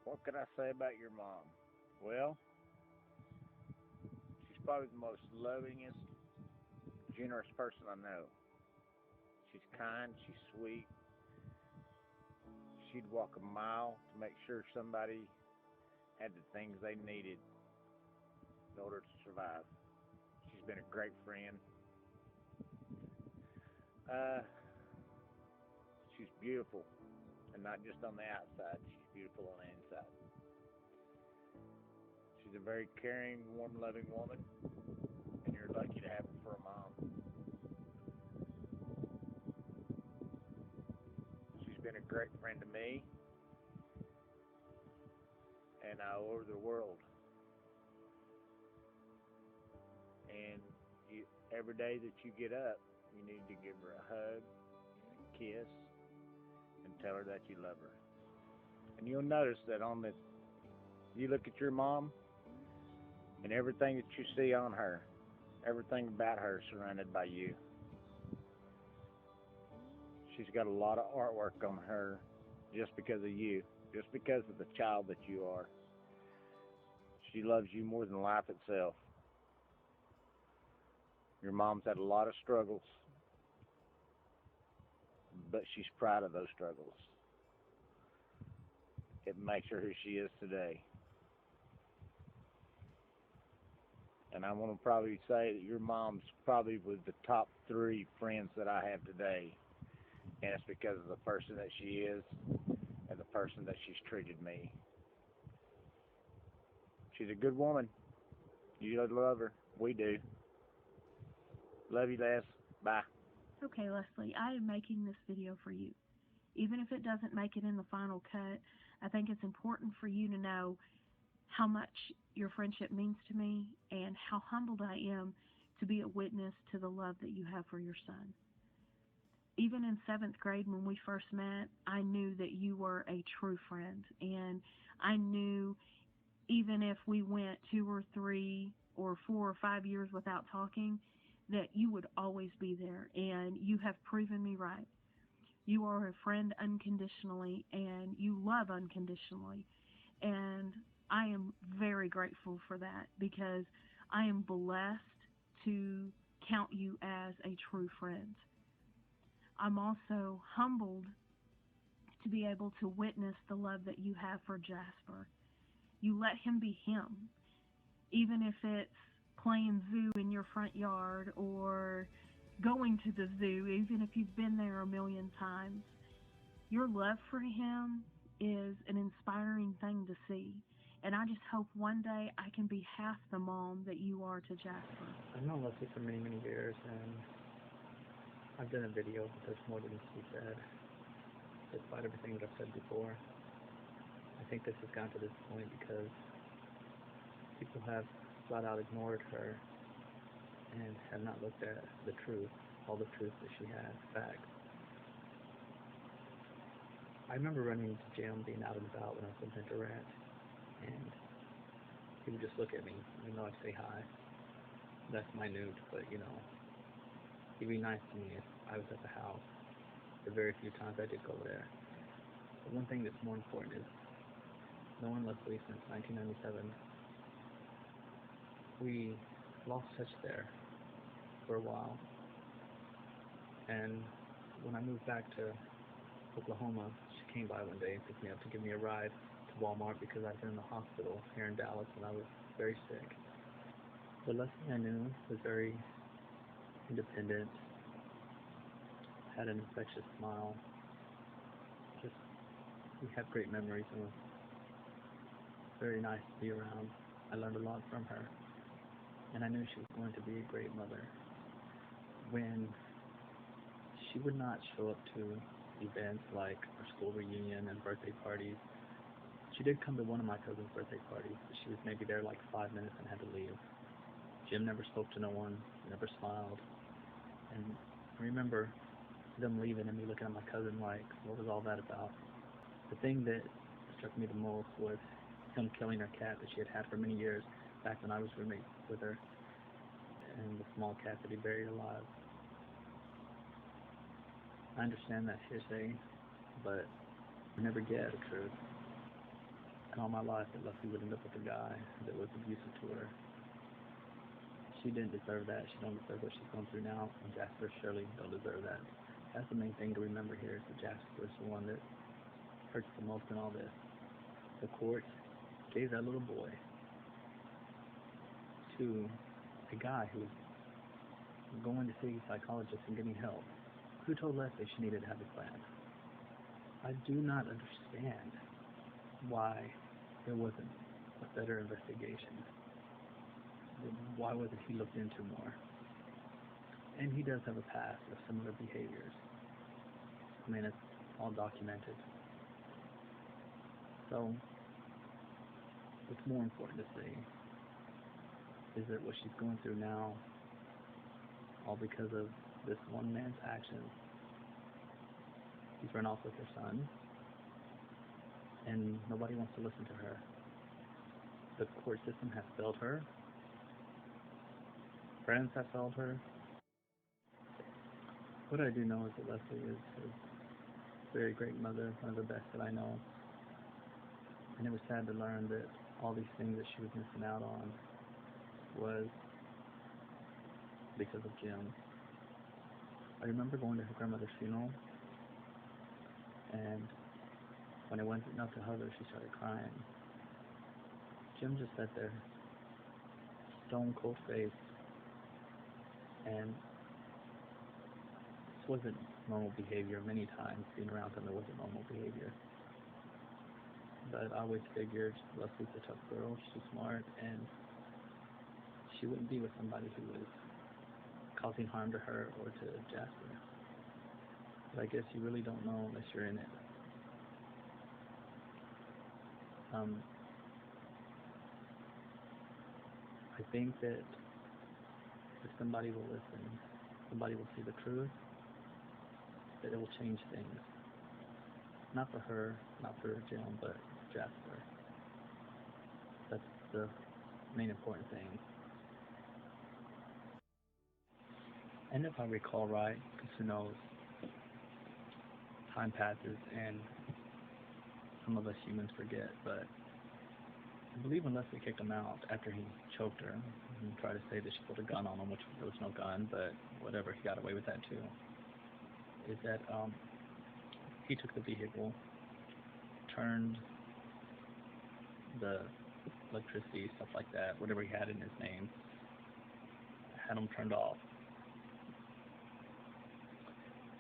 What could I say about your mom? Well, she's probably the most lovingest, generous person I know. She's kind, she's sweet. She'd walk a mile to make sure somebody had the things they needed in order to survive. She's been a great friend. She's beautiful, and not just on the outside, she's beautiful on the inside. She's a very caring, warm, loving woman, and you're lucky to have her for a mom. She's been a great friend to me, and I owe her the world. And every day that you get up, you need to give her a hug, a kiss, and tell her that you love her. And you'll notice that you look at your mom, and everything that you see on her, everything about her is surrounded by you. She's got a lot of artwork on her just because of you, just because of the child that you are. She loves you more than life itself. Your mom's had a lot of struggles, but she's proud of those struggles. It makes her who she is today. And I want to probably say that your mom's probably was the top 3 friends that I have today. And it's because of the person that she is and the person that she's treated me. She's a good woman. You love her. We do. Love you, Les. Bye. Okay, Leslie, I am making this video for you. Even if it doesn't make it in the final cut, I think it's important for you to know how much your friendship means to me and how humbled I am to be a witness to the love that you have for your son. Even in 7th grade when we first met, I knew that you were a true friend, and I knew even if we went 2 or 3 or 4 or 5 years without talking, that you would always be there, and you have proven me right. You are a friend unconditionally, and you love unconditionally, and I am very grateful for that because I am blessed to count you as a true friend. I'm also humbled to be able to witness the love that you have for Jasper. You let him be him, even if it's playing zoo in your front yard or going to the zoo, even if you've been there a million times. Your love for him is an inspiring thing to see, and I just hope one day I can be half the mom that you are to Jasper. I've known Leslie for many, many years, and I've done a video that does more than she said, despite everything that I've said before. I think this has gotten to this point because people have flat out ignored her and have not looked at the truth, all the truth that she has, facts. I remember running into Jim, being out and about when I was in Hunter Ranch, and he would just look at me, even though I'd say hi. That's minute, but he'd be nice to me if I was at the house. The very few times I did go there. But one thing that's more important is knowing Leslie since 1997. We lost touch there for a while, and when I moved back to Oklahoma, she came by one day and picked me up to give me a ride to Walmart because I'd been in the hospital here in Dallas and I was very sick. But Leslie I knew was very independent, had an infectious smile, we had great memories and was very nice to be around. I learned a lot from her. And I knew she was going to be a great mother. When she would not show up to events like our school reunion and birthday parties, she did come to one of my cousin's birthday parties, but she was maybe there like 5 minutes and had to leave. Jim never spoke to no one, never smiled. And I remember them leaving and me looking at my cousin like, what was all that about? The thing that struck me the most was him killing her cat that she had had for many years, back when I was roommates with her, and the small cat that he buried alive. I understand that hearsay, but I never get the truth. spoken all my life that Leslie would end up with a guy that was abusive to her. She didn't deserve that. She don't deserve what she's going through now. And Jasper surely don't deserve that. That's the main thing to remember here is that Jasper is the one that hurts the most in all this. The court gave that little boy to a guy who was going to see a psychologist and getting help. Who told Leslie she needed to have a plan? I do not understand why there wasn't a better investigation. Why wasn't he looked into more? And he does have a past of similar behaviors. I mean, it's all documented. So, what's more important to say is that what she's going through now, all because of this one man's actions. He's run off with her son, and nobody wants to listen to her. The court system has failed her. Friends have failed her. What I do know is that Leslie is a very great mother, one of the best that I know. And it was sad to learn that all these things that she was missing out on was because of Jim. I remember going to her grandmother's funeral, and when I went up to hug her, she started crying. Jim just sat there, stone cold face, and this wasn't normal behavior. Many times being around him, it wasn't normal behavior. But I always figured Leslie's a tough girl, she's smart, and she wouldn't be with somebody who was causing harm to her or to Jasper. But I guess you really don't know unless you're in it. I think that if somebody will listen, somebody will see the truth, that it will change things. Not for her, not for Jim, but Jasper. That's the main important thing. And if I recall right, because who knows, time passes and some of us humans forget, but I believe when Leslie kicked him out after he choked her and tried to say that she pulled a gun on him, which there was no gun, but whatever, he got away with that too, is that he took the vehicle, turned the electricity, stuff like that, whatever he had in his name, had them turned off.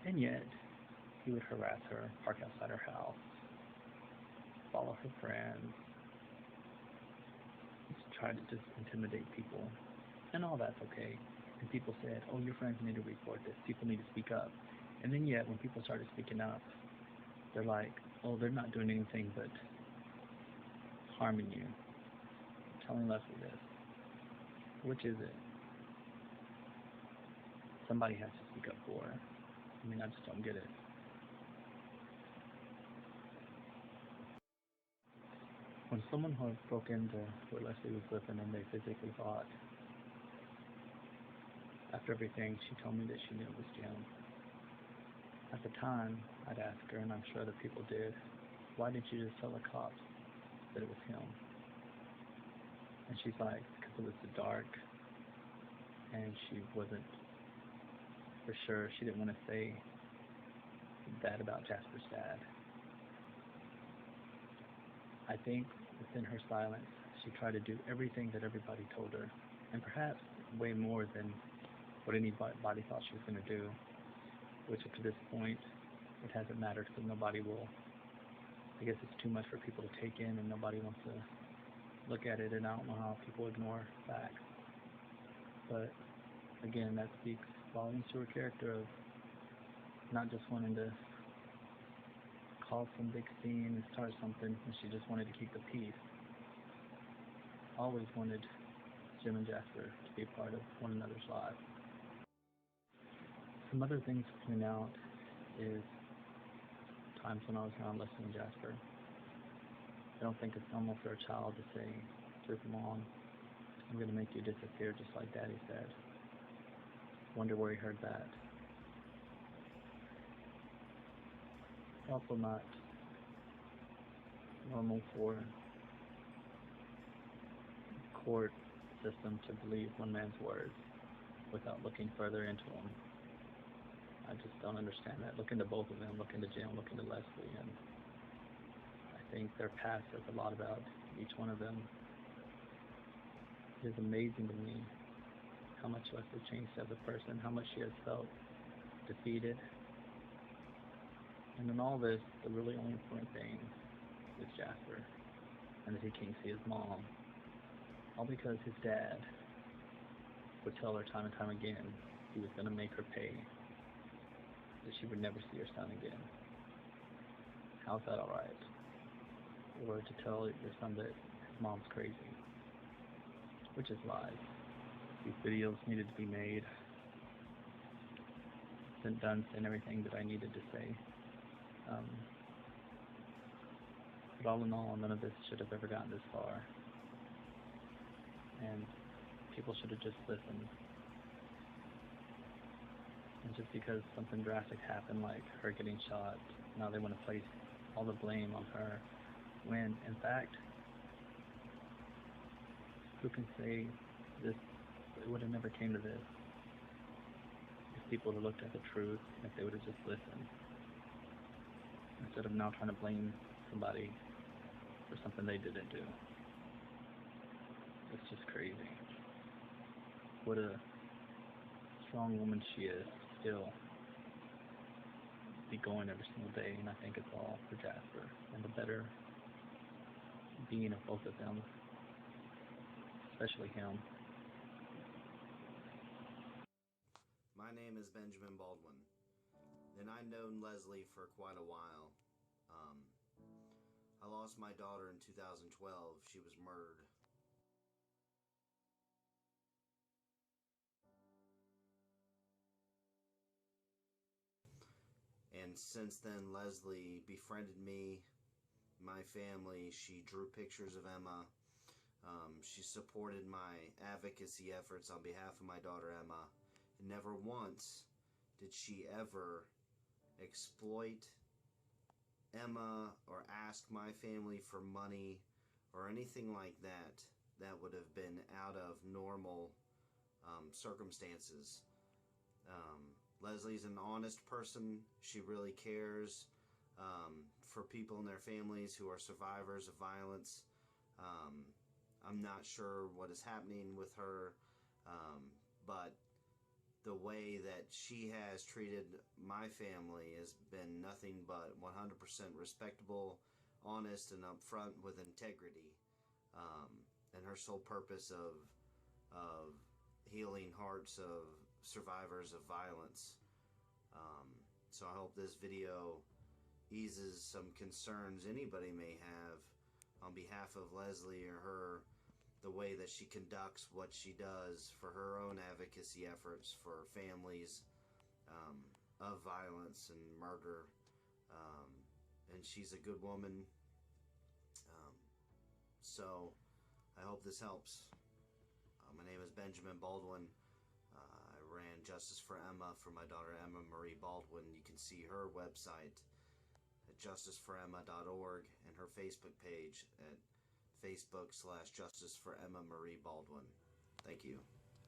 And yet, he would harass her, park outside her house, follow her friends, try to just intimidate people. And all that's okay. And people said, oh, your friends need to report this. People need to speak up. And then yet, when people started speaking up, they're like, oh, they're not doing anything but harming you. Telling Leslie this. Which is it? Somebody has to speak up for her. I mean, I just don't get it. When someone who broke into where Leslie was living and they physically fought, after everything, she told me that she knew it was Jim. At the time, I'd ask her, and I'm sure other people did, why did you just tell the cops that it was him? And she's like, because it was the dark, and she wasn't for sure. She didn't want to say that about Jasper's dad. I think within her silence, she tried to do everything that everybody told her, and perhaps way more than what anybody thought she was going to do, which up to this point, it hasn't mattered because nobody will. I guess it's too much for people to take in, and nobody wants to look at it, and I don't know how people ignore facts. But again, that speaks volumes to her character of not just wanting to cause some big scene and start something when she just wanted to keep the peace. Always wanted Jim and Jasper to be a part of one another's lives. Some other things to point out is times when I was around Leslie and Jasper. I don't think it's normal for a child to say to his mom, I'm going to make you disappear just like Daddy said. Wonder where he heard that. It's also not normal for court system to believe one man's words without looking further into them. I just don't understand that. Look into both of them, look into Jim, look into Leslie, and I think their past says a lot about each one of them. It is amazing to me how much Leslie changed as a person, how much she has felt defeated. And in all this, the really only important thing is Jasper, and that he can't see his mom. All because his dad would tell her time and time again he was going to make her pay, that she would never see her son again. How's that alright? Or to tell your son that his mom's crazy, which is lies. These videos needed to be made. Been done, saying everything that I needed to say. But all in all, none of this should have ever gotten this far. And people should have just listened. And just because something drastic happened, like her getting shot, now they want to place all the blame on her. When, in fact, who can say this, it would have never came to this if people would have looked at the truth, if they would have just listened, instead of now trying to blame somebody for something they didn't do. It's just crazy. What a strong woman she is, still be going every single day, and I think it's all for Jasper and the better being of both of them, especially him. My name is Benjamin Baldwin, and I've known Leslie for quite a while. I lost my daughter in 2012. She was murdered. And since then, Leslie befriended me, my family. She drew pictures of Emma. She supported my advocacy efforts on behalf of my daughter Emma. And never once did she ever exploit Emma or ask my family for money or anything like that that would have been out of normal circumstances. Leslie's an honest person. She really cares for people and their families who are survivors of violence. I'm not sure what is happening with her, but the way that she has treated my family has been nothing but 100% respectable, honest, and upfront with integrity, and her sole purpose of healing hearts of survivors of violence. So I hope this video eases some concerns anybody may have on behalf of Leslie or her, the way that she conducts what she does for her own advocacy efforts for families of violence and murder. And she's a good woman. So I hope this helps. My name is Benjamin Baldwin. I ran Justice for Emma for my daughter Emma Marie Baldwin. You can see her website at justiceforemma.org and her Facebook page at Facebook.com/Justice for Emma Marie Baldwin. Thank you.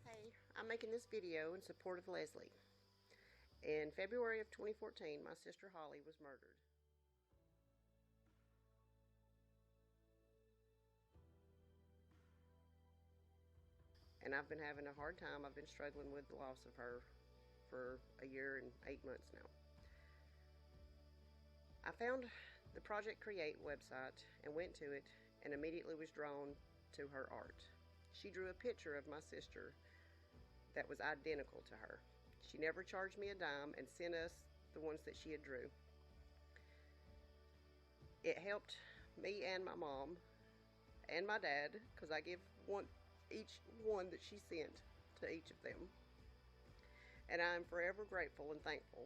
Hey, I'm making this video in support of Leslie. In February of 2014, my sister Holly was murdered. And I've been having a hard time. I've been struggling with the loss of her for a year and 8 months now. I found the Project Create website and went to it and immediately was drawn to her art. She drew a picture of my sister that was identical to her. She never charged me a dime and sent us the ones that she had drew. It helped me and my mom and my dad, because I give each one that she sent to each of them. And I'm forever grateful and thankful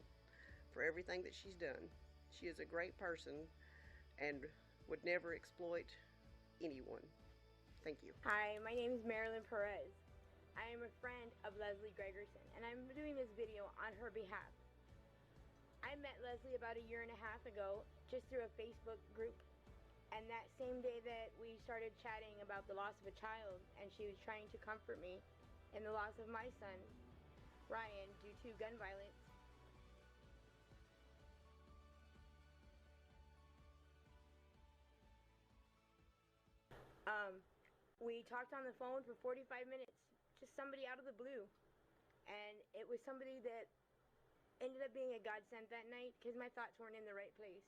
for everything that she's done. She is a great person and would never exploit anyone. Thank you. Hi, my name is Marilyn Perez. I am a friend of Leslie Gregerson, and I'm doing this video on her behalf. I met Leslie about a year and a half ago just through a Facebook group, And that same day that we started chatting about the loss of a child, and she was trying to comfort me in the loss of my son, Ryan, due to gun violence. We talked on the phone for 45 minutes, just somebody out of the blue. And it was somebody that ended up being a godsend that night because my thoughts weren't in the right place.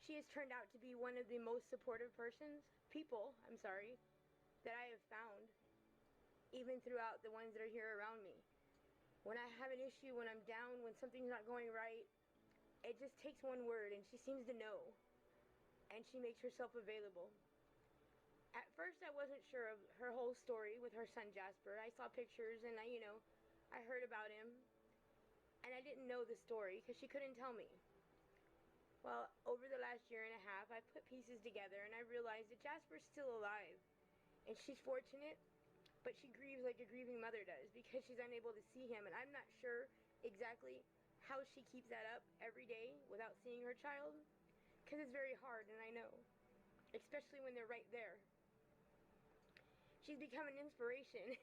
She has turned out to be one of the most supportive people, that I have found, even throughout the ones that are here around me. When I have an issue, when I'm down, when something's not going right, it just takes one word, and she seems to know. And she makes herself available. At first, I wasn't sure of her whole story with her son Jasper. I saw pictures, and I heard about him, and I didn't know the story because she couldn't tell me. Well, over the last year and a half, I put pieces together, and I realized that Jasper's still alive, and she's fortunate, but she grieves like a grieving mother does because she's unable to see him, and I'm not sure exactly how she keeps that up every day without seeing her child. Because it's very hard, and I know, especially when they're right there. She's become an inspiration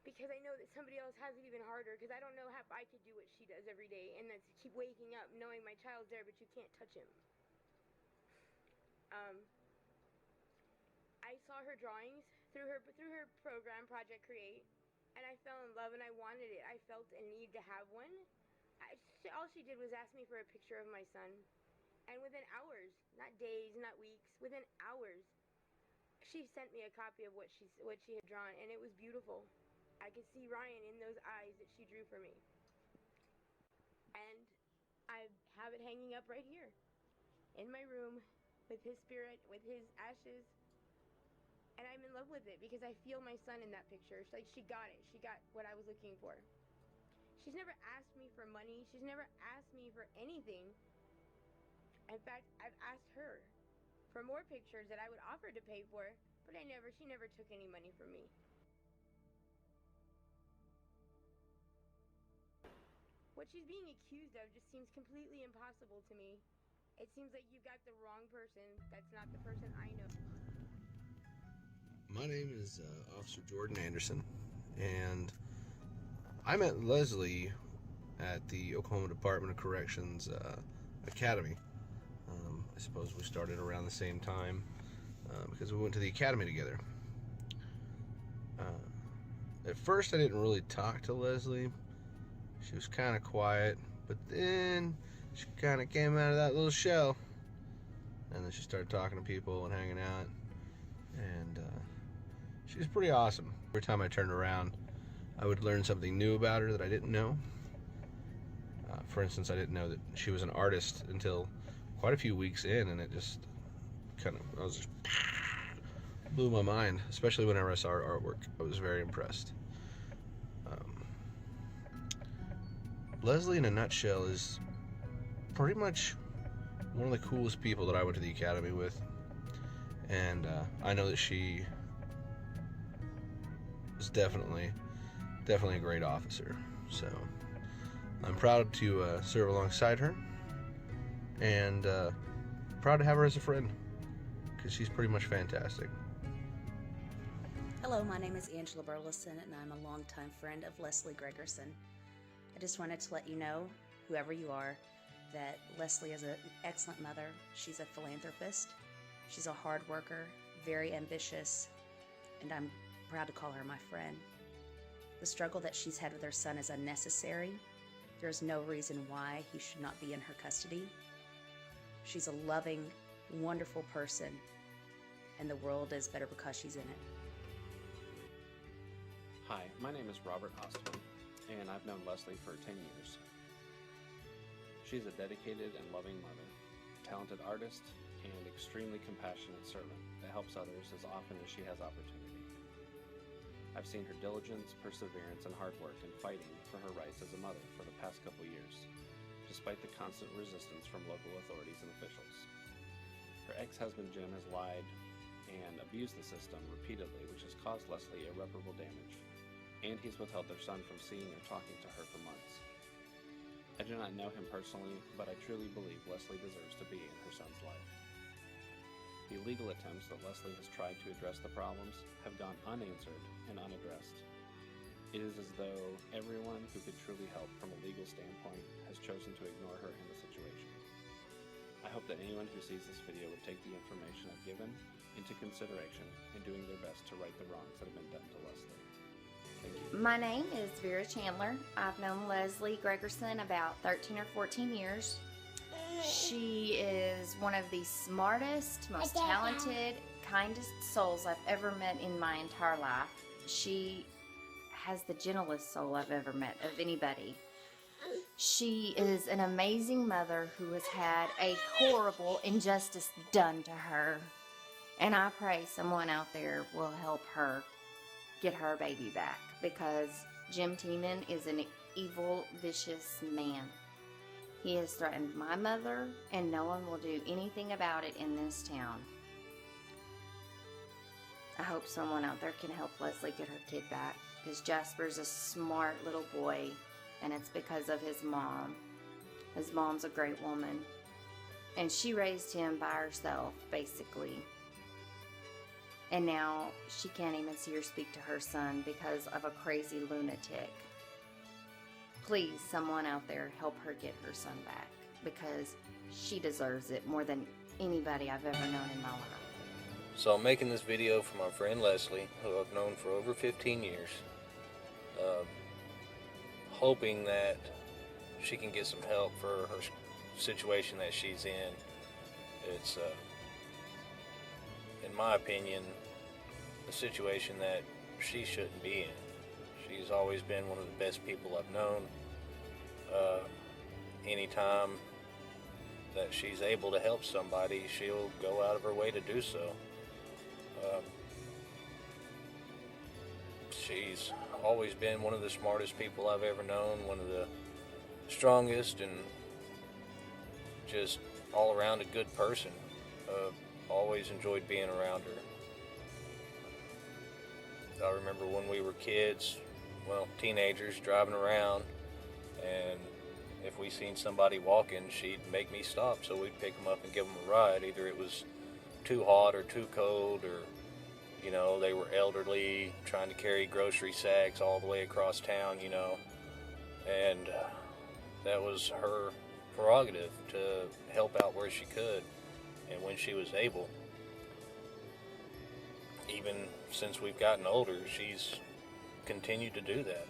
because I know that somebody else has it even harder, because I don't know how I could do what she does every day, and that's keep waking up knowing my child's there, but you can't touch him. I saw her drawings through her program, Project Create, and I fell in love, and I wanted it. I felt a need to have one. All she did was ask me for a picture of my son. And within hours, not days, not weeks, within hours, she sent me a copy of what she had drawn, and it was beautiful. I could see Ryan in those eyes that she drew for me. And I have it hanging up right here in my room with his spirit, with his ashes. And I'm in love with it because I feel my son in that picture. Like, she got it. She got what I was looking for. She's never asked me for money. She's never asked me for anything. In fact, I've asked her for more pictures that I would offer to pay for, but she never took any money from me. What she's being accused of just seems completely impossible to me. It seems like you've got the wrong person. That's not the person I know. My name is Officer Jordan Anderson, and I met Leslie at the Oklahoma Department of Corrections Academy. I suppose we started around the same time because we went to the academy together. At first I didn't really talk to Leslie. She was kind of quiet, but then she kind of came out of that little shell, and then she started talking to people and hanging out, and she was pretty awesome. Every time I turned around, I would learn something new about her that I didn't know. For instance, I didn't know that she was an artist until quite a few weeks in, and it just blew my mind, especially whenever I saw her artwork. I was very impressed. Leslie, in a nutshell, is pretty much one of the coolest people that I went to the academy with, and I know that she is definitely a great officer. So I'm proud to serve alongside her, and proud to have her as a friend, because she's pretty much fantastic. Hello, my name is Angela Burleson, and I'm a longtime friend of Leslie Gregerson. I just wanted to let you know, whoever you are, that Leslie is an excellent mother. She's a philanthropist. She's a hard worker, very ambitious, and I'm proud to call her my friend. The struggle that she's had with her son is unnecessary. There's no reason why he should not be in her custody. She's a loving, wonderful person, and the world is better because she's in it. Hi, my name is Robert Ostman, and I've known Leslie for 10 years. She's a dedicated and loving mother, talented artist, and extremely compassionate servant that helps others as often as she has opportunity. I've seen her diligence, perseverance, and hard work in fighting for her rights as a mother for the past couple years, despite the constant resistance from local authorities and officials. Her ex-husband Jim has lied and abused the system repeatedly, which has caused Leslie irreparable damage, and he's withheld their son from seeing or talking to her for months. I do not know him personally, but I truly believe Leslie deserves to be in her son's life. The legal attempts that Leslie has tried to address the problems have gone unanswered and unaddressed. It is as though everyone who could truly help from a legal standpoint has chosen to ignore her in the situation. I hope that anyone who sees this video would take the information I've given into consideration in doing their best to right the wrongs that have been done to Leslie. Thank you. My name is Vera Chandler. I've known Leslie Gregerson about 13 or 14 years. She is one of the smartest, most talented, kindest souls I've ever met in my entire life. She has the gentlest soul I've ever met of anybody. She is an amazing mother who has had a horrible injustice done to her. And I pray someone out there will help her get her baby back, because Jim Tiemann is an evil, vicious man. He has threatened my mother, and no one will do anything about it in this town. I hope someone out there can help Leslie get her kid back, because Jasper's a smart little boy, and it's because of his mom. His mom's a great woman, and she raised him by herself, basically. And now she can't even see or speak to her son because of a crazy lunatic. Please, someone out there, help her get her son back, because she deserves it more than anybody I've ever known in my life. So I'm making this video for my friend Leslie, who I've known for over 15 years, hoping that she can get some help for her situation that she's in. It's, in my opinion, a situation that she shouldn't be in. She's always been one of the best people I've known. Anytime that she's able to help somebody, she'll go out of her way to do so. She's always been one of the smartest people I've ever known, one of the strongest, and just all around a good person. Always enjoyed being around her. I remember when we were kids, well, teenagers, driving around, and if we seen somebody walking, she'd make me stop, so we'd pick them up and give them a ride. Either it was too hot or too cold, or, you know, they were elderly, trying to carry grocery sacks all the way across town, you know, and that was her prerogative to help out where she could and when she was able. Even since we've gotten older, she's continued to do that.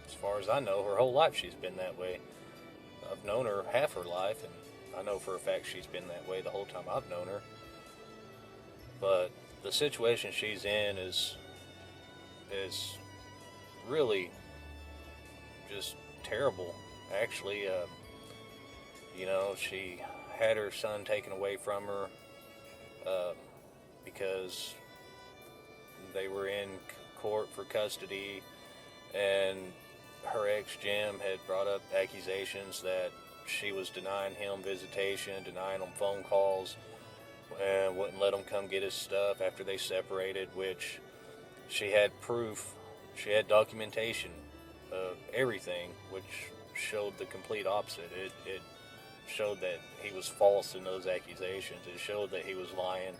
As far as I know, her whole life she's been that way. I've known her half her life, and I know for a fact she's been that way the whole time I've known her. But the situation she's in is really just terrible. Actually, you know, she had her son taken away from her because they were in court for custody, and her ex Jim had brought up accusations that she was denying him visitation, denying him phone calls, and wouldn't let him come get his stuff after they separated, which she had proof, she had documentation of everything, which showed the complete opposite. It showed that he was false in those accusations. It showed that he was lying,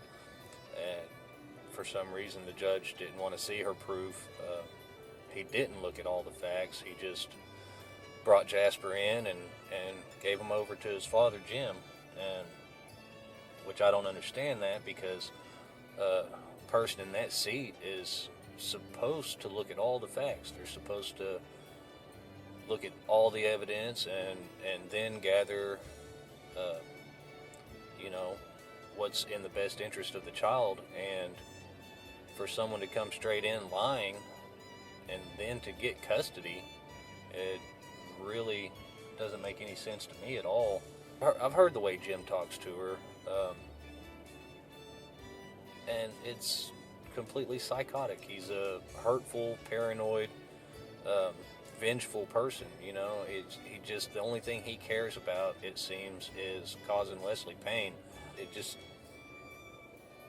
and for some reason the judge didn't want to see her proof. He didn't look at all the facts. He just brought Jasper in and gave him over to his father, Jim, and which I don't understand that, because a person in that seat is supposed to look at all the facts. They're supposed to look at all the evidence and then gather, you know, what's in the best interest of the child. And for someone to come straight in lying and then to get custody, it really doesn't make any sense to me at all. I've heard the way Jim talks to her, and it's completely psychotic. He's a hurtful, paranoid, vengeful person, you know. He just, the only thing he cares about, it seems, is causing Leslie pain.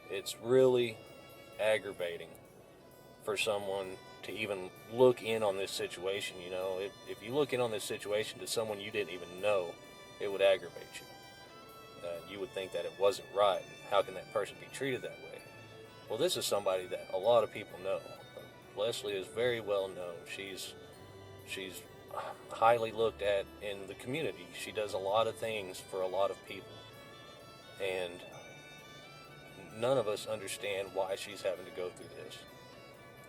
It's really aggravating for someone to even look in on this situation. You know, if you look in on this situation to someone you didn't even know, it would aggravate you. You would think that it wasn't right. How can that person be treated that way? Well, this is somebody that a lot of people know. Leslie is very well known. She's highly looked at in the community. She does a lot of things for a lot of people. And none of us understand why she's having to go through this.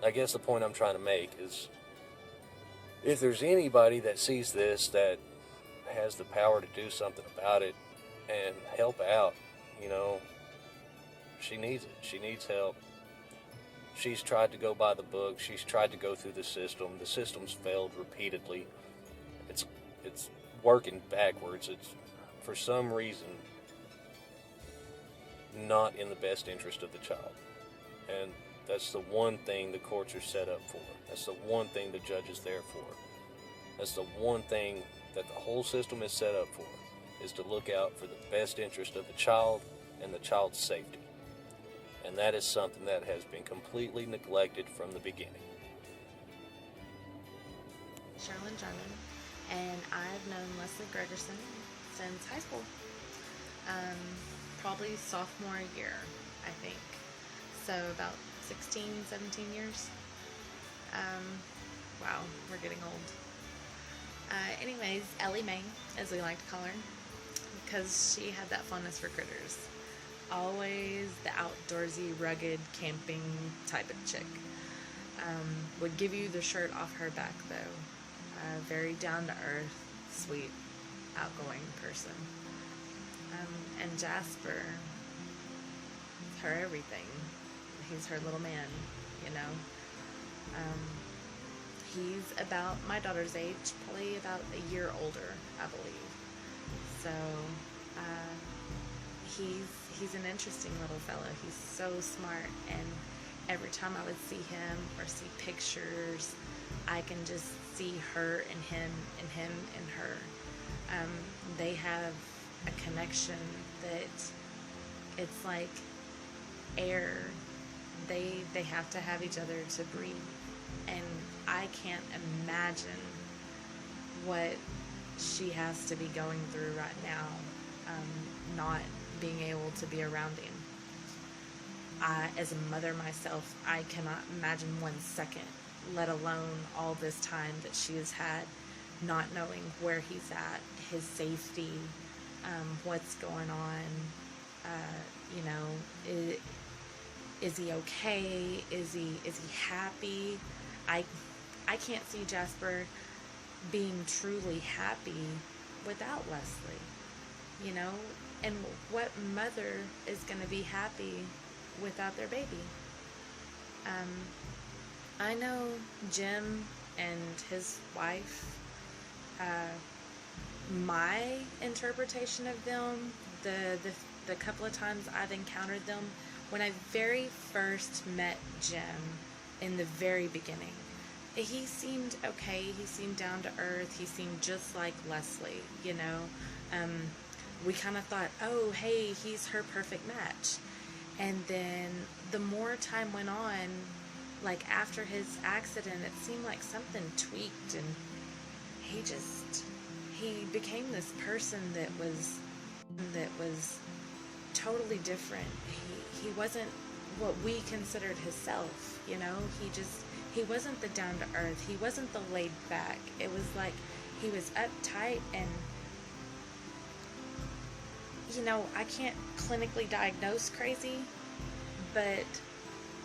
I guess the point I'm trying to make is, if there's anybody that sees this that has the power to do something about it and help out, you know, she needs it. She needs help. She's tried to go by the book. She's tried to go through the system. The system's failed repeatedly. It's working backwards. It's, for some reason, not in the best interest of the child. And that's the one thing the courts are set up for. That's the one thing the judge is there for. That's the one thing that the whole system is set up for, is to look out for the best interest of the child and the child's safety. And that is something that has been completely neglected from the beginning. Scherlyn German, and I've known Leslie Gregerson since high school. Probably sophomore year, I think. So about 16, 17 years. Wow, we're getting old. Anyways, Ellie Mae, as we like to call her, because she had that fondness for critters. Always the outdoorsy, rugged, camping type of chick. Would give you the shirt off her back, though. Very down-to-earth, sweet, outgoing person. And Jasper, her everything. He's her little man, you know. He's about my daughter's age, probably about a year older, I believe. So, he's an interesting little fellow. He's so smart, and every time I would see him or see pictures, I can just see her and him and him and her. They have a connection that it's like air. They have to have each other to breathe, and I can't imagine what she has to be going through right now, not being able to be around him. As a mother myself, I cannot imagine 1 second, let alone all this time that she has had, not knowing where he's at, his safety, what's going on, you know, is he okay? Is he happy? I can't see Jasper being truly happy without Leslie, you know? And what mother is going to be happy without their baby? I know Jim and his wife, my interpretation of them, the couple of times I've encountered them, when I very first met Jim in the very beginning, he seemed okay. He seemed down to earth. He seemed just like Leslie, you know. We kind of thought, oh, hey, he's her perfect match. And then the more time went on, like after his accident, it seemed like something tweaked, and he became this person that was totally different. He wasn't what we considered himself, you know. He wasn't the down to earth. He wasn't the laid back. It was like he was uptight, and you know, I can't clinically diagnose crazy, but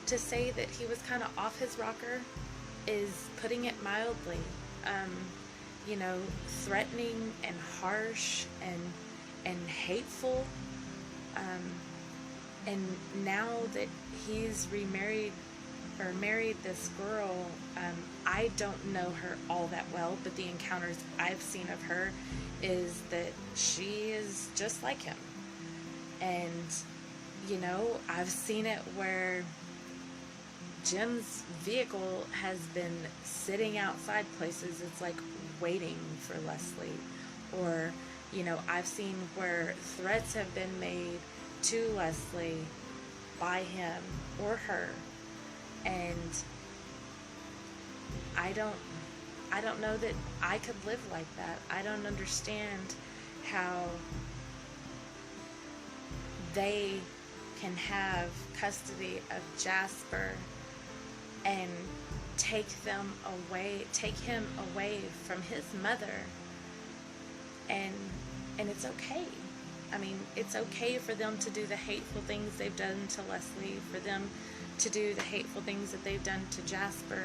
to say that he was kind of off his rocker is putting it mildly. You know, threatening and harsh and hateful. And now that he's remarried or married this girl, I don't know her all that well, but the encounters I've seen of her is that she is just like him. And, you know, I've seen it where Jim's vehicle has been sitting outside places. It's like waiting for Leslie. Or, you know, I've seen where threats have been made to Leslie by him or her. And I don't know that I could live like that. I don't understand how they can have custody of Jasper and take him away from his mother, and it's okay. I mean, it's okay for them to do the hateful things they've done to Leslie, for them to do the hateful things that they've done to Jasper,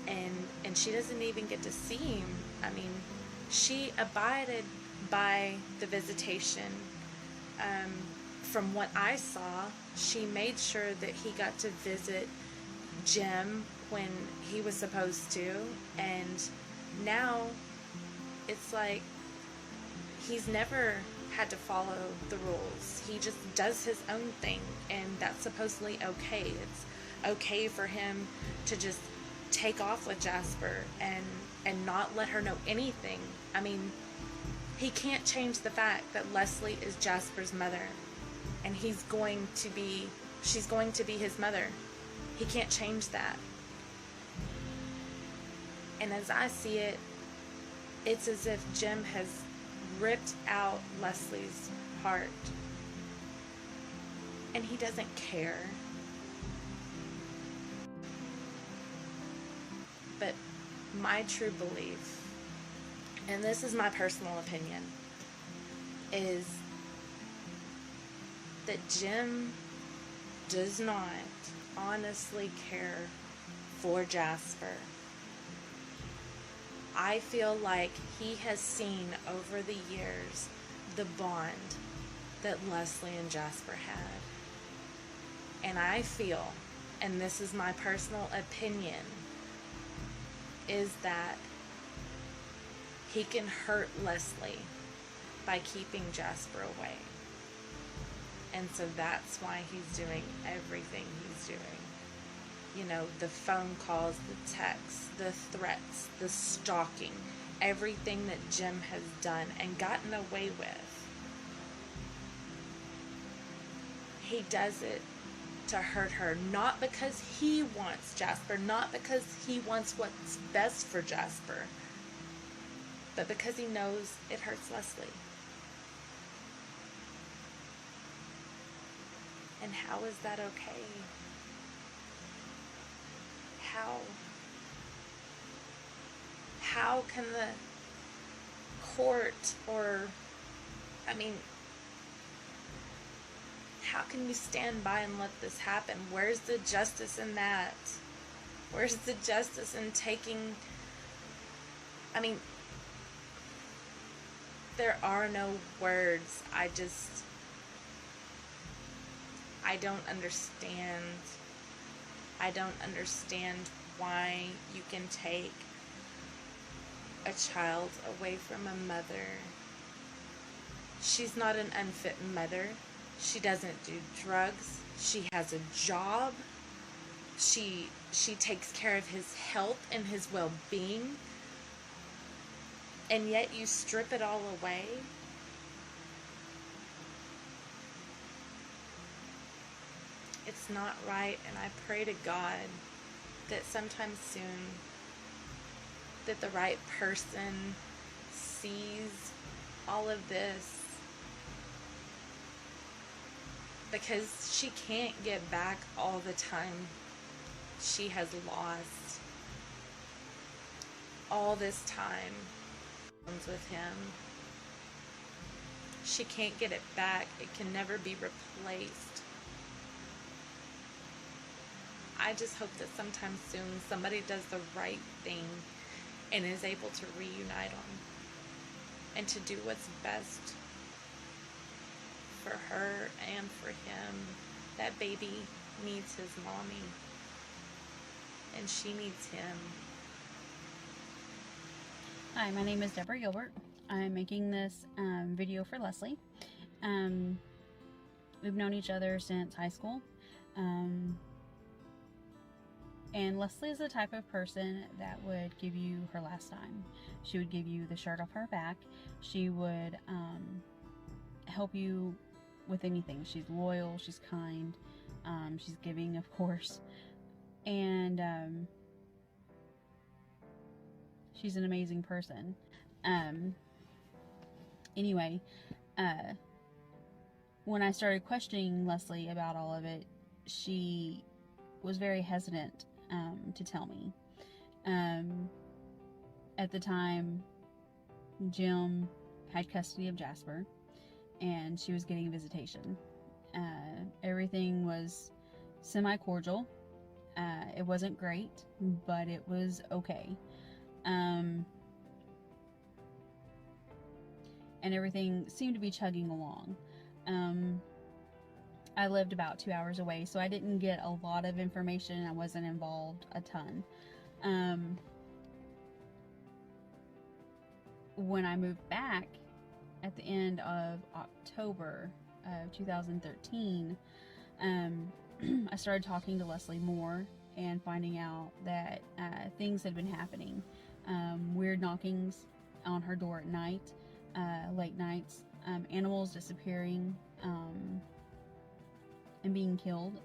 and she doesn't even get to see him. I mean, she abided by the visitation. From what I saw, she made sure that he got to visit Jim when he was supposed to, and now it's like he's never had to follow the rules. He just does his own thing, and that's supposedly okay. It's okay for him to just take off with Jasper and not let her know anything. I mean, he can't change the fact that Leslie is Jasper's mother, and she's going to be his mother. He can't change that. And as I see it, it's as if Jim has ripped out Leslie's heart, and he doesn't care. But my true belief, and this is my personal opinion, is that Jim does not honestly care for Jasper. I feel like he has seen over the years the bond that Leslie and Jasper had. And I feel, and this is my personal opinion, is that he can hurt Leslie by keeping Jasper away. And so that's why he's doing everything he's doing. You know, the phone calls, the texts, the threats, the stalking, everything that Jim has done and gotten away with. He does it to hurt her, not because he wants Jasper, not because he wants what's best for Jasper, but because he knows it hurts Leslie. And how is that okay? How can the court, or, I mean, how can you stand by and let this happen? Where's the justice in that? Where's the justice in taking, I mean, there are no words. I don't understand. I don't understand why you can take a child away from a mother. She's not an unfit mother. She doesn't do drugs. She has a job. She takes care of his health and his well-being. And yet you strip it all away. It's not right, and I pray to God that sometime soon that the right person sees all of this, because she can't get back all the time she has lost. All this time with him. She can't get it back. It can never be replaced. I just hope that sometime soon somebody does the right thing and is able to reunite them and to do what's best for her and for him. That baby needs his mommy, and she needs him. Hi, my name is Deborah Gilbert. I'm making this video for Leslie. We've known each other since high school. And Leslie is the type of person that would give you her last dime. She would give you the shirt off her back. She would help you with anything. She's loyal, she's kind, she's giving, of course. And She's an amazing person. Anyway, when I started questioning Leslie about all of it, she was very hesitant to tell me. At the time, Jim had custody of Jasper, and she was getting a visitation. Everything was semi-cordial. It wasn't great, but it was okay. And everything seemed to be chugging along. I lived about 2 hours away, so I didn't get a lot of information. I wasn't involved a ton. When I moved back at the end of October of 2013, I started talking to Leslie more and finding out that things had been happening. Weird knockings on her door at night, late nights, animals disappearing and being killed.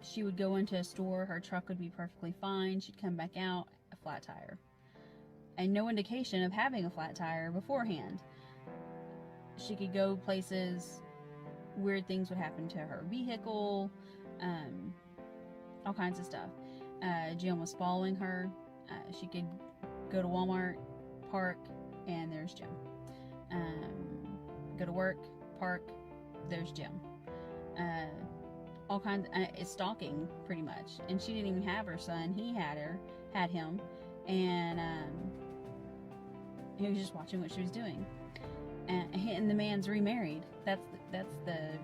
She would go into a store, her truck would be perfectly fine, she'd come back out, a flat tire. And no indication of having a flat tire beforehand. She could go places, weird things would happen to her vehicle, all kinds of stuff. Jim was following her. She could go to Walmart, park, and there's Jim. Go to work, park, there's Jim. All kinds. It's stalking, pretty much. And she didn't even have her son. He had him, and he was just watching what she was doing. And the man's remarried. That's the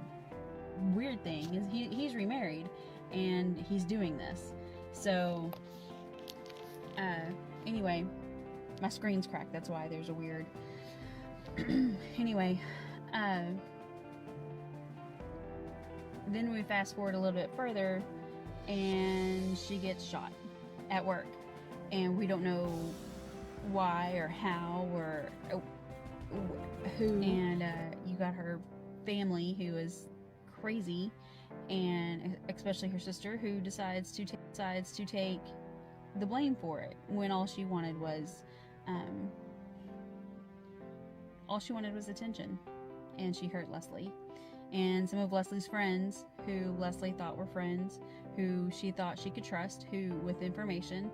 weird thing, is he's remarried and he's doing this. So anyway, my screen's cracked, that's why there's a weird anyway, then we fast forward a little bit further, and she gets shot at work, and we don't know why or how or who. And you got her family, who is crazy, and especially her sister, who decides to take the blame for it, when all she wanted was attention. And she hurt Leslie. And some of Leslie's friends, who Leslie thought were friends, who she thought she could trust, who with information,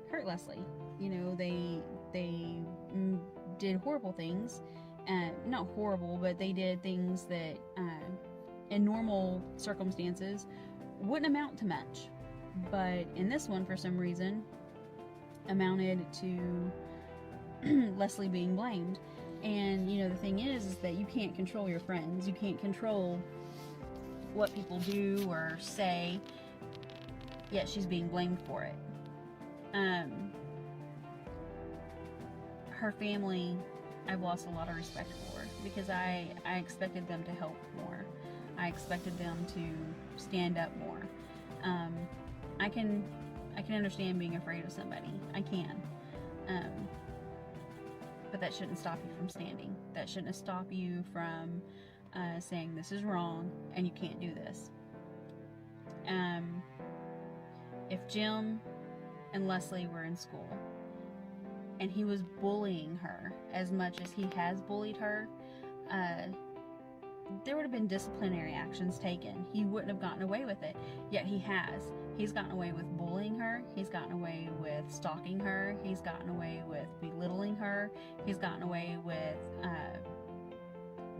hurt Leslie. You know, they did horrible things. Not horrible, but they did things that in normal circumstances wouldn't amount to much, but in this one, for some reason, amounted to Leslie being blamed. And you know, the thing is that you can't control your friends. You can't control what people do or say, yet she's being blamed for it. Her family, I've lost a lot of respect for, because I expected them to help more. I expected them to stand up more. I can understand being afraid of somebody. I can. But that shouldn't stop you from standing. That shouldn't stop you from saying this is wrong and you can't do this. If Jim and Leslie were in school and he was bullying her as much as he has bullied her, there would have been disciplinary actions taken. He wouldn't have gotten away with it, yet he has. He's gotten away with bullying her, he's gotten away with stalking her, he's gotten away with belittling her, he's gotten away with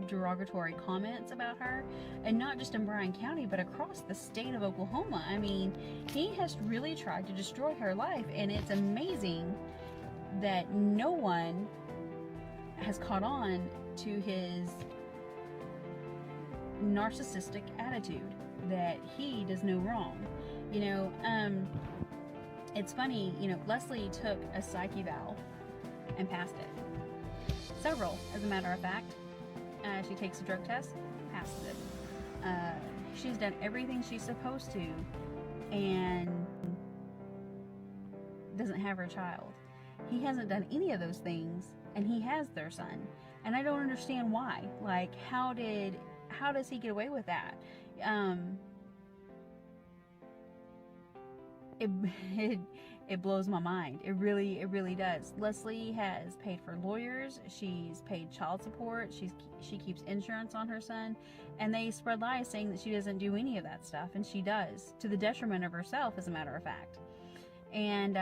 derogatory comments about her, and not just in Bryan County, but across the state of Oklahoma. I mean, he has really tried to destroy her life, and it's amazing that no one has caught on to his narcissistic attitude, that he does no wrong. You know, it's funny, you know, Leslie took a psych eval and passed it. Several, as a matter of fact. She takes a drug test, passes it. She's done everything she's supposed to, and doesn't have her child. He hasn't done any of those things, and he has their son. And I don't understand why. Like, how does he get away with that? it blows my mind. It really does. Leslie has paid for lawyers. She's paid child support. She keeps insurance on her son, and they spread lies saying that she doesn't do any of that stuff, and she does, to the detriment of herself, as a matter of fact. And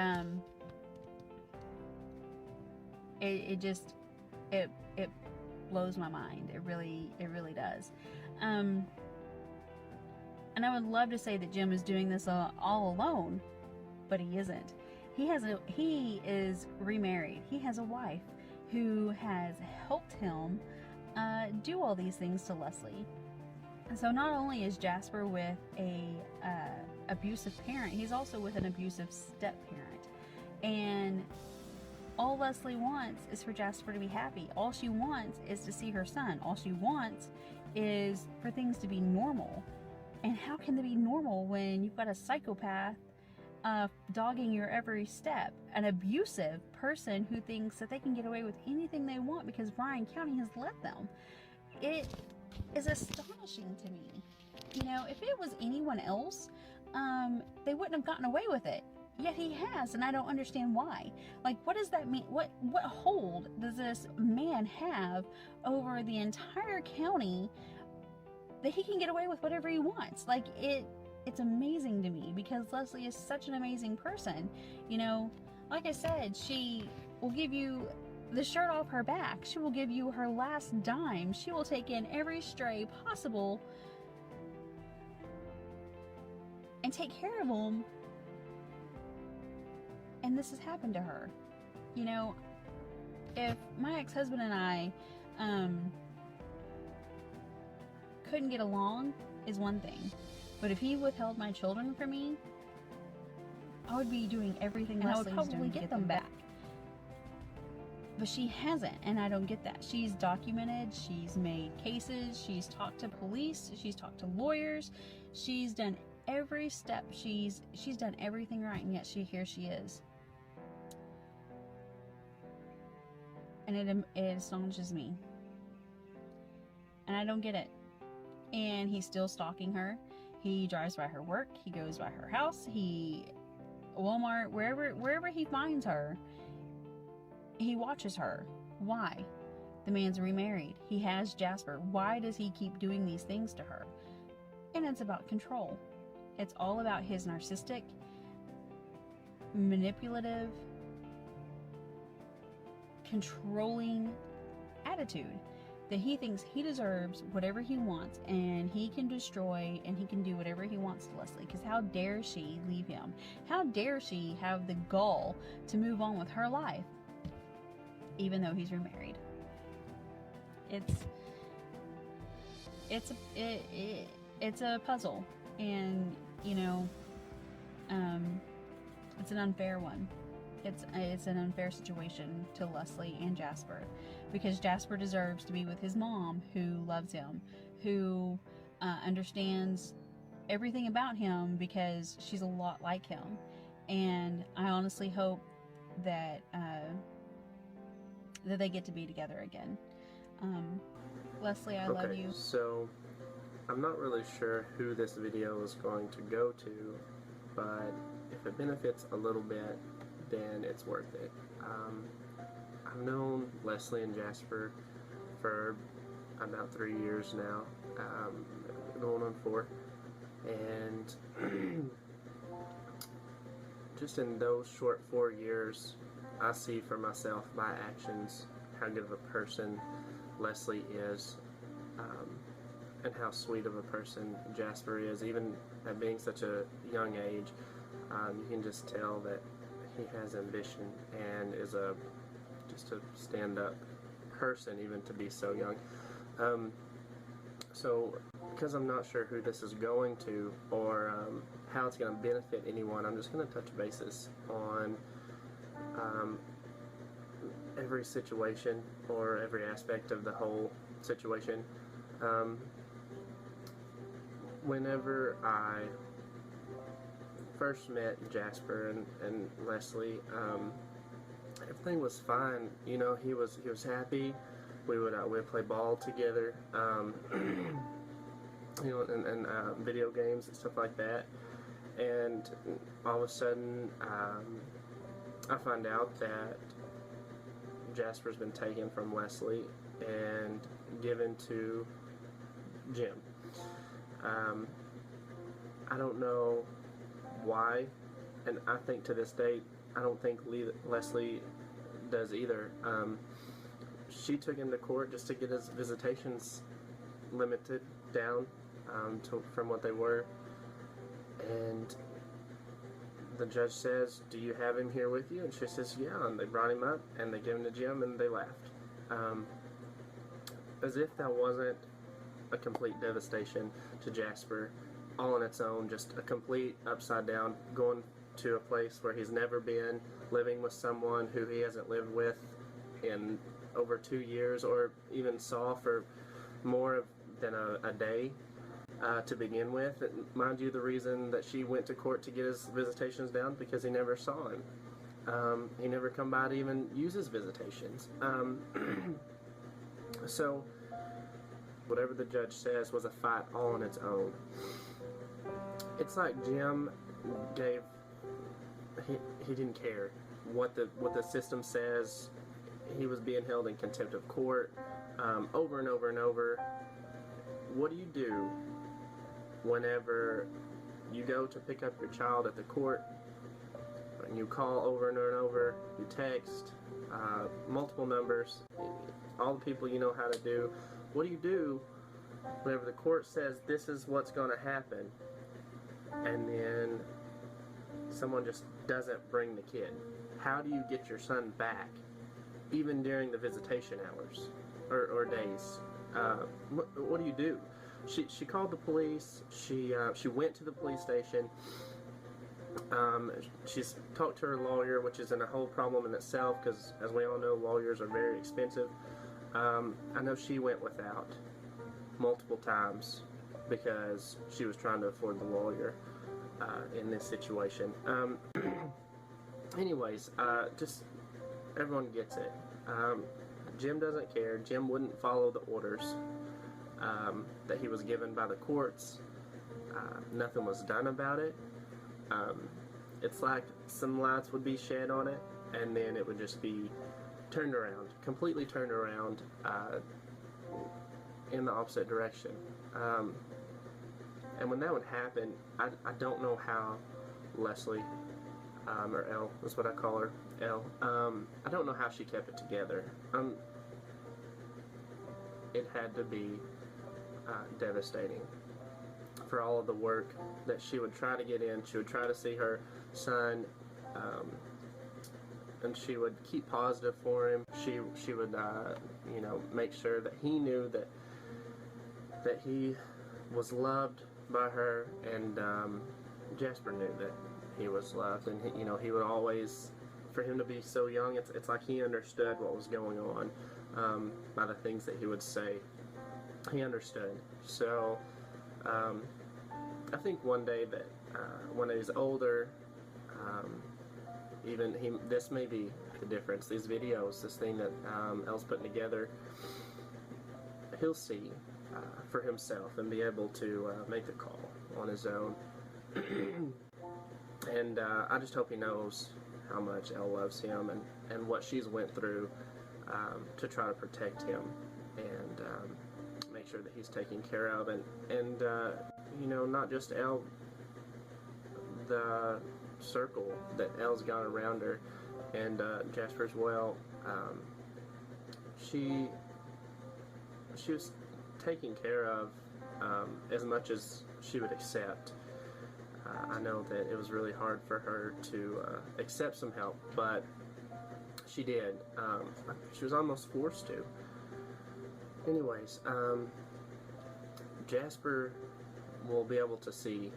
it blows my mind. It really does. And I would love to say that Jim is doing this all alone, but he isn't. He is remarried. He has a wife who has helped him do all these things to Leslie. So not only is Jasper with a abusive parent, he's also with an abusive step-parent. And all Leslie wants is for Jasper to be happy. All she wants is to see her son. All she wants is for things to be normal. And how can they be normal when you've got a psychopath dogging your every step, an abusive person who thinks that they can get away with anything they want because Bryan County has let them? It is astonishing to me. You know, if it was anyone else, they wouldn't have gotten away with it. Yet he has, and I don't understand why. Like, what does that mean? What hold does this man have over the entire county that he can get away with whatever he wants? Like, it's amazing to me, because Leslie is such an amazing person. You know, like I said, she will give you the shirt off her back. She will give you her last dime. She will take in every stray possible and take care of them. And this has happened to her. You know, if my ex-husband and I couldn't get along is one thing. But if he withheld my children from me, I would be doing everything and I would probably get them back. But she hasn't, and I don't get that. She's documented, she's made cases, she's talked to police, she's talked to lawyers, she's done every step, she's done everything right, and yet here she is. And it astonishes me. And I don't get it. And he's still stalking her. He drives by her work, he goes by her house, Walmart, wherever he finds her, he watches her. Why? The man's remarried. He has Jasper. Why does he keep doing these things to her? And it's about control. It's all about his narcissistic, manipulative, controlling attitude. That he thinks he deserves whatever he wants, and he can destroy and he can do whatever he wants to Leslie. Because how dare she leave him? How dare she have the gall to move on with her life, even though he's remarried? It's a puzzle, and you know, it's an unfair one. It's an unfair situation to Leslie and Jasper, because Jasper deserves to be with his mom, who loves him, who understands everything about him, because she's a lot like him. And I honestly hope that that they get to be together again. Leslie, I love you. So I'm not really sure who this video is going to go to, but if it benefits a little bit, then it's worth it. I've known Leslie and Jasper for about 3 years now, going on 4, and just in those short 4 years, I see for myself, my actions, how good of a person Leslie is, and how sweet of a person Jasper is. Even at being such a young age, you can just tell that he has ambition and is just a stand-up person, even to be so young. So because I'm not sure who this is going to, or how it's going to benefit anyone, I'm just going to touch bases on every situation, or every aspect of the whole situation. Whenever I first met Jasper and Leslie, everything was fine. You know, he was happy. We would play ball together, you know, and video games and stuff like that. And all of a sudden, I find out that Jasper's been taken from Leslie and given to Jim. I don't know why, and I think to this day, I don't think Leslie does either. She took him to court just to get his visitations limited down from what they were, and the judge says, "Do you have him here with you?" And she says, "Yeah." And they brought him up and they gave him to Jim and they left. As if that wasn't a complete devastation to Jasper all on its own, just a complete upside down, going to a place where he's never been, living with someone who he hasn't lived with in over 2 years, or even saw for more than a day to begin with. And mind you, the reason that she went to court to get his visitations down, because he never saw him. He never come by to even use his visitations. So whatever the judge says was a fight all on its own. It's like Jim gave, he didn't care what the system says. He was being held in contempt of court over and over and over. What do you do whenever you go to pick up your child at the court and you call over and over, you text multiple numbers, all the people you know how to do? What do you do whenever the court says this is what's going to happen, and then someone just doesn't bring the kid? How do you get your son back, even during the visitation hours or days? What do you do? She called the police. She went to the police station. She's talked to her lawyer, which isn't a whole problem in itself, because as we all know, lawyers are very expensive. I know she went without multiple times because she was trying to afford the lawyer in this situation. Anyways, just everyone gets it. Jim doesn't care. Jim wouldn't follow the orders that he was given by the courts. Nothing was done about it. It's like some lights would be shed on it, and then it would just be turned around, completely turned around in the opposite direction. And when that would happen, I don't know how Leslie, or Elle, that's what I call her, Elle, I don't know how she kept it together. It had to be devastating for all of the work that she would try to get in. She would try to see her son, and she would keep positive for him. She would make sure that he knew that he was loved by her, and Jasper knew that he was loved, and he would always, for him to be so young, it's like he understood what was going on by the things that he would say. He understood. So I think one day that when he's older, this may be the difference. These videos, this thing that Elle's putting together, he'll see for himself and be able to make the call on his own. And I just hope he knows how much Elle loves him and what she's went through to try to protect him and make sure that he's taken care of. And not just Elle, the circle that Elle's got around her, and Jasper as well. She was taken care of as much as she would accept. I know that it was really hard for her to accept some help, but she did. She was almost forced to. Anyways, Jasper will be able to see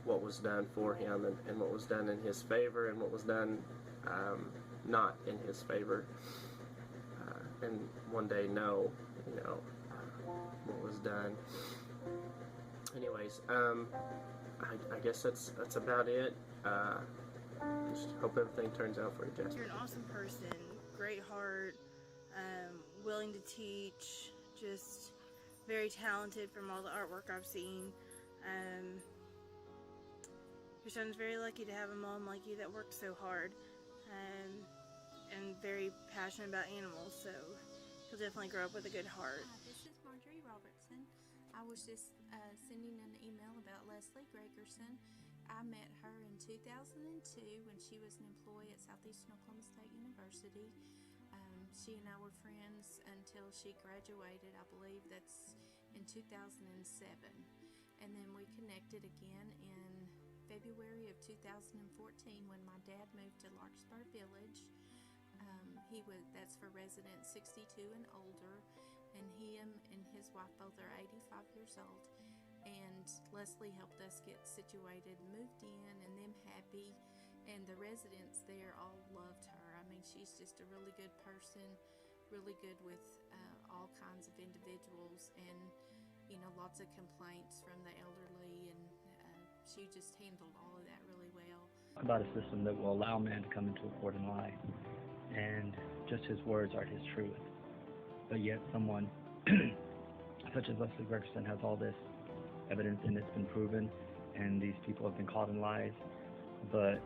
what was done for him and what was done in his favor and what was done not in his favor, and one day know what was done. Anyways, I guess that's about it. Just hope everything turns out for you, Jasper. You're an awesome person, great heart, willing to teach, just very talented from all the artwork I've seen. Your son's very lucky to have a mom like you that works so hard. and very passionate about animals, so he'll definitely grow up with a good heart. Hi, this is Marjorie Robertson. I was just sending an email about Leslie Gregerson. I met her in 2002 when she was an employee at Southeastern Oklahoma State University. She and I were friends until she graduated. I believe that's in 2007. And then we connected again in February of 2014 when my dad moved to Larkspur Village. That's for residents 62 and older, and him and his wife both are 85 years old. And Leslie helped us get situated, moved in, and them happy. And the residents there all loved her. I mean, she's just a really good person, really good with all kinds of individuals, and lots of complaints from the elderly, and she just handled all of that really well. About a system that will allow man to come into a court and lie, and just his words are his truth. But yet someone such as Leslie Gregerson has all this evidence, and it's been proven, and these people have been caught in lies, but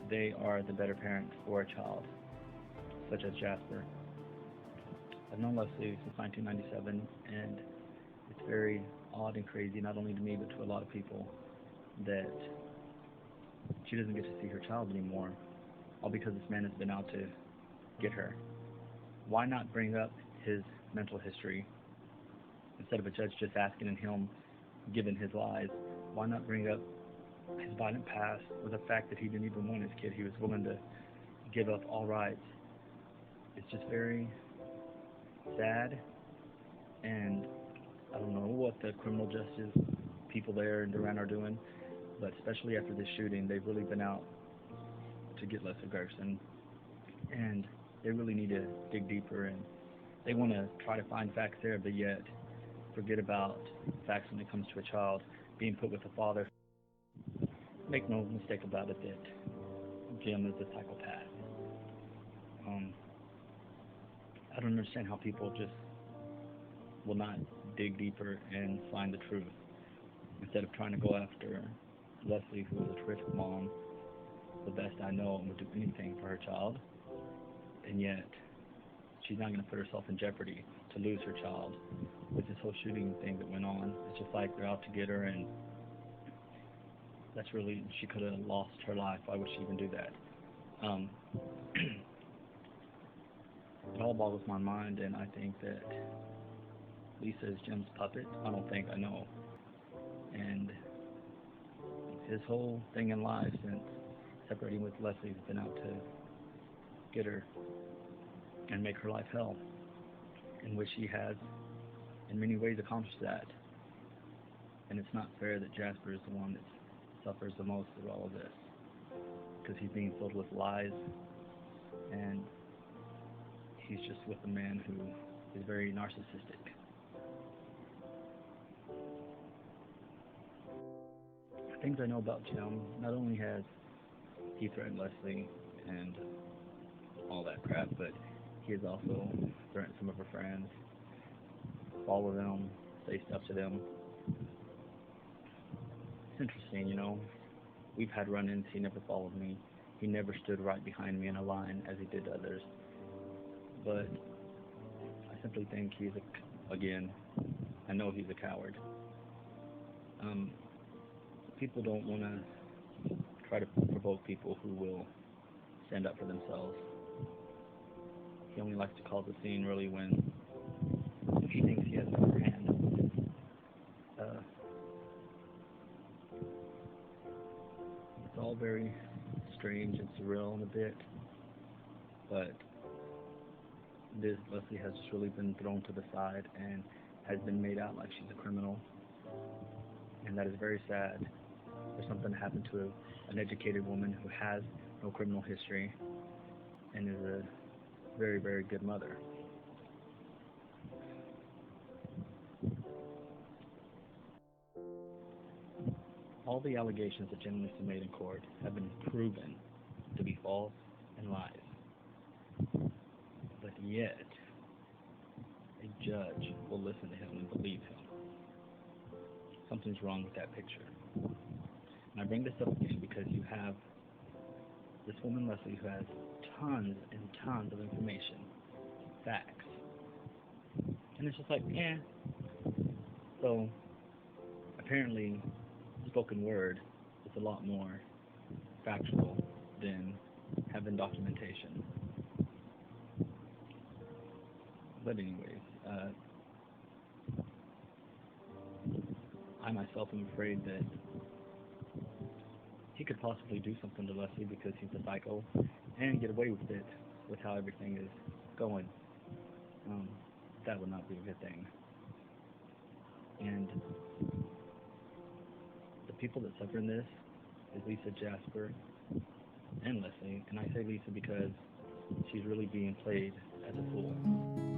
they are the better parents for a child, such as Jasper. I've known Leslie since 1997, and it's very odd and crazy, not only to me, but to a lot of people, that she doesn't get to see her child anymore, all because this man has been out to get her. Why not bring up his mental history instead of a judge just asking and him giving his lies? Why not bring up his violent past, or the fact that he didn't even want his kid? He was willing to give up all rights. It's just very sad, and I don't know what the criminal justice people there in Durant are doing, but especially after this shooting, they've really been out to get Leslie Gregerson, and they really need to dig deeper, and they want to try to find facts there, but yet forget about facts when it comes to a child being put with a father. Make no mistake about it that Jim is a psychopath. I don't understand how people just will not dig deeper and find the truth, instead of trying to go after Leslie, who is a terrific mom, the best I know, and would do anything for her child, and yet she's not going to put herself in jeopardy to lose her child with this whole shooting thing that went on. It's just like they're out to get her, and that's really, she could have lost her life. Why would she even do that? It all boggles my mind, and I think that Lisa is Jim's puppet. I don't think, I know. And his whole thing in life since separating with Leslie has been out to get her and make her life hell, in which he has in many ways accomplished that. And it's not fair that Jasper is the one that suffers the most through all of this, because he's being filled with lies, and he's just with a man who is very narcissistic. Things I know about Jim, not only has he threatened Leslie and all that crap, but he has also threatened some of her friends, follow them, say stuff to them. It's interesting, we've had run-ins. He never followed me. He never stood right behind me in a line as he did others. But I simply think he's I know he's a coward. People don't want to try to provoke people who will stand up for themselves. He only likes to cause a scene really when he thinks he has an upper hand. It's all very strange and surreal in a bit, but Leslie has just really been thrown to the side and has been made out like she's a criminal, and that is very sad. There's something that happened to an educated woman who has no criminal history and is a very, very good mother. All the allegations that Jim Lisa made in court have been proven to be false and lies. But yet, a judge will listen to him and believe him. Something's wrong with that picture. And I bring this up again because you have this woman Leslie, who has tons and tons of information, facts, and it's just like, yeah. So apparently, spoken word is a lot more factual than having documentation. But anyways, I myself am afraid that he could possibly do something to Leslie because he's a psycho and get away with it with how everything is going. That would not be a good thing. And the people that suffer in this is Lisa, Jasper, and Leslie. And I say Lisa because she's really being played as a fool.